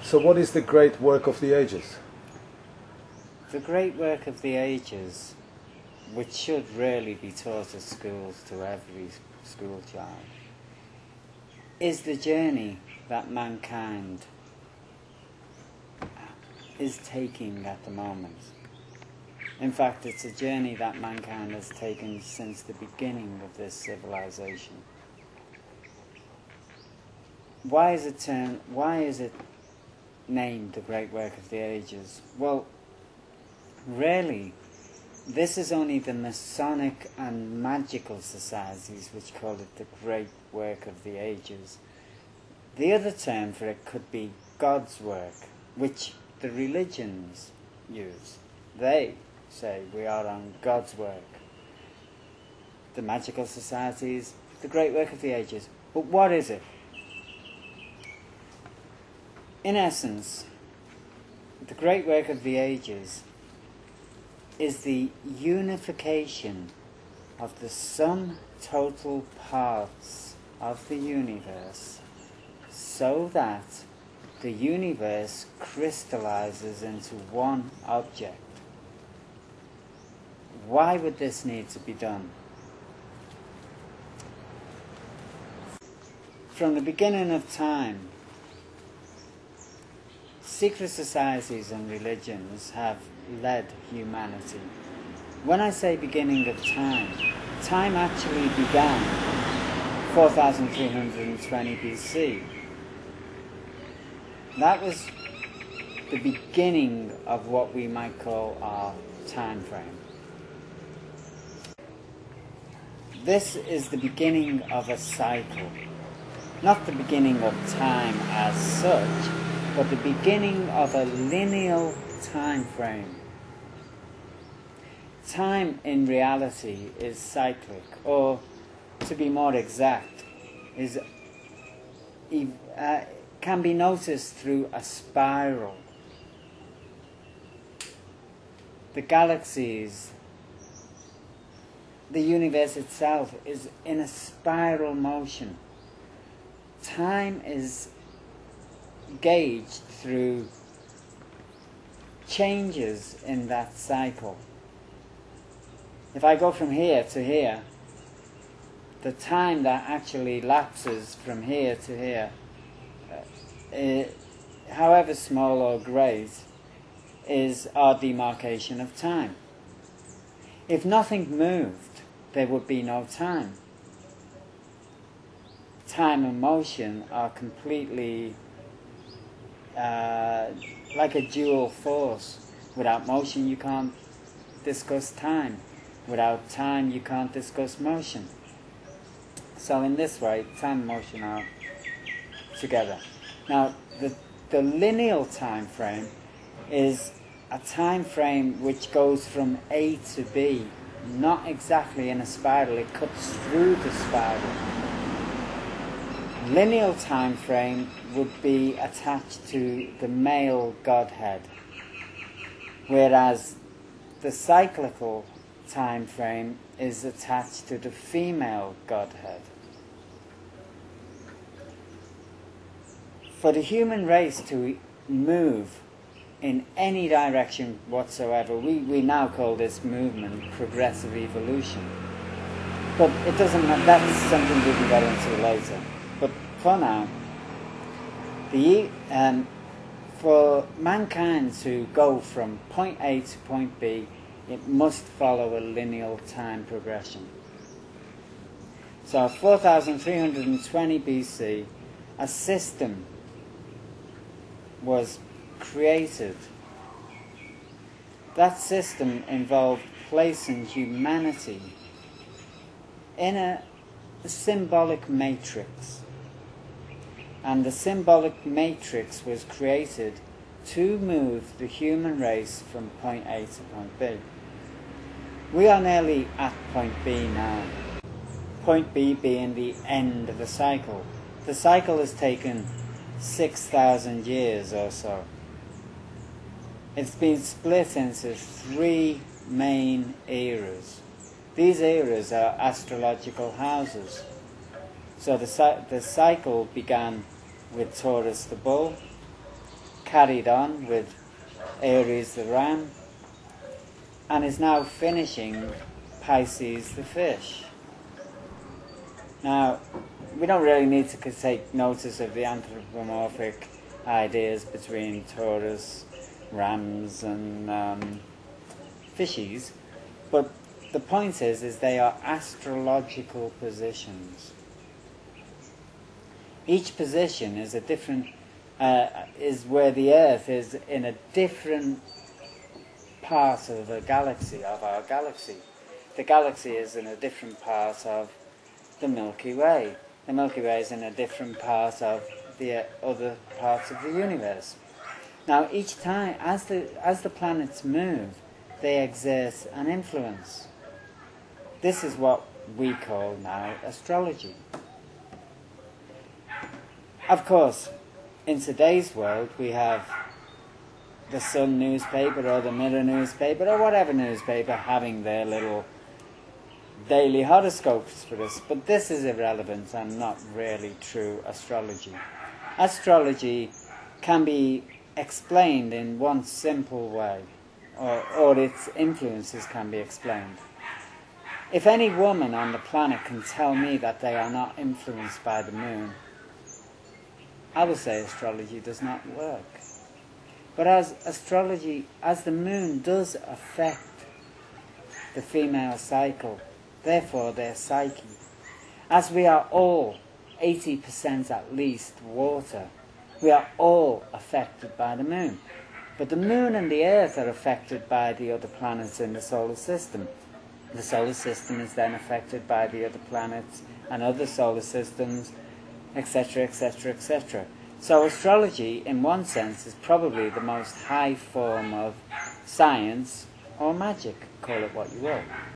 So what is the great work of the ages? The great work of the ages, which should really be taught at schools to every school child, is the journey that mankind is taking at the moment. In fact, it's a journey that mankind has taken since the beginning of this civilization. Why is it named the great work of the ages? Well, really, this is only the Masonic and magical societies which call it the great work of the ages. The other term for it could be God's work, which the religions use. They say we are on God's work. The magical societies, the great work of the ages. But what is it? In essence, the great work of the ages is the unification of the sum total parts of the universe so that the universe crystallizes into one object. Why would this need to be done? From the beginning of time, secret societies and religions have led humanity. When I say beginning of time, time actually began 4,320 BC. That was the beginning of what we might call our time frame. This is the beginning of a cycle. Not the beginning of time as such, but the beginning of a lineal time frame. Time in reality is cyclic, or to be more exact, can be noticed through a spiral. The galaxies, the universe itself is in a spiral motion. Time is gauged through changes in that cycle. If I go from here to here, the time that actually lapses from here to here, however small or great, is our demarcation of time. If nothing moved, there would be no time. Time and motion are completely like a dual force. Without motion you can't discuss time. Without time you can't discuss motion. So in this way, time and motion are together. Now, the lineal time frame is a time frame which goes from A to B, not exactly in a spiral, it cuts through the spiral. Lineal time frame would be attached to the male Godhead, whereas the cyclical time frame is attached to the female Godhead. For the human race to move in any direction whatsoever, we now call this movement progressive evolution. But it doesn't matter, that's something we can get into later. But for now, for mankind to go from point A to point B, it must follow a lineal time progression. So 4,320 BC, a system was created. That system involved placing humanity in a symbolic matrix. And the symbolic matrix was created to move the human race from point A to point B. We are nearly at point B now. Point B being the end of the cycle. The cycle has taken 6,000 years or so. It's been split into 3 main eras. These eras are astrological houses. So the cycle began with Taurus the bull, carried on with Aries the ram, and is now finishing Pisces the fish. Now, we don't really need to take notice of the anthropomorphic ideas between Taurus, rams, and fishies, but the point is they are astrological positions. Each position is a different, is where the Earth is in a different part of the galaxy, of our galaxy. The galaxy is in a different part of the Milky Way. The Milky Way is in a different part of the other parts of the universe. Now, each time, as the planets move, they exert an influence. This is what we call now astrology. Of course, in today's world, we have the Sun newspaper or the Mirror newspaper or whatever newspaper having their little daily horoscopes for us, but this is irrelevant and not really true astrology. Astrology can be explained in one simple way, or its influences can be explained. If any woman on the planet can tell me that they are not influenced by the moon, I will say astrology does not work. But as the moon does affect the female cycle, therefore their psyche, as we are all 80% at least water, we are all affected by the moon. But the moon and the earth are affected by the other planets in the solar system. The solar system is then affected by the other planets and other solar systems, etc., etc., etc. So astrology, in one sense, is probably the most high form of science or magic, call it what you will.